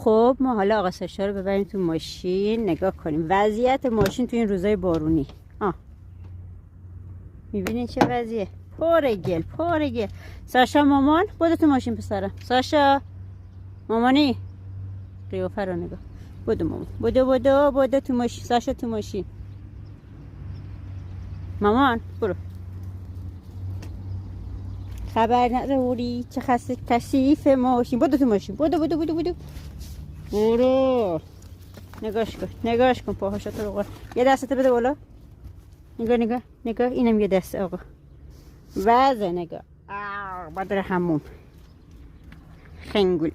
خب ما حالا آقا ساشا رو ببریم تو ماشین نگاه کنیم وضعیت ماشین تو این روزای بارونی. میبینین چه وضعیه؟ پر گل. ساشا مامان بودو تو ماشین پسرم. ساشا مامانی قیافه رو نگاه. بودو مامان بودو تو ماشین. ساشا تو ماشین. مامان برو. خبر نداری چه خسته کثیف ماشین. بودو تو ماشین. بودو برو. نگاش کن پاهاشو رو قرار. یه دستت بده بالا. نگاه اینم یه دست آقا. وزه نگاه. بدر همون خنگول.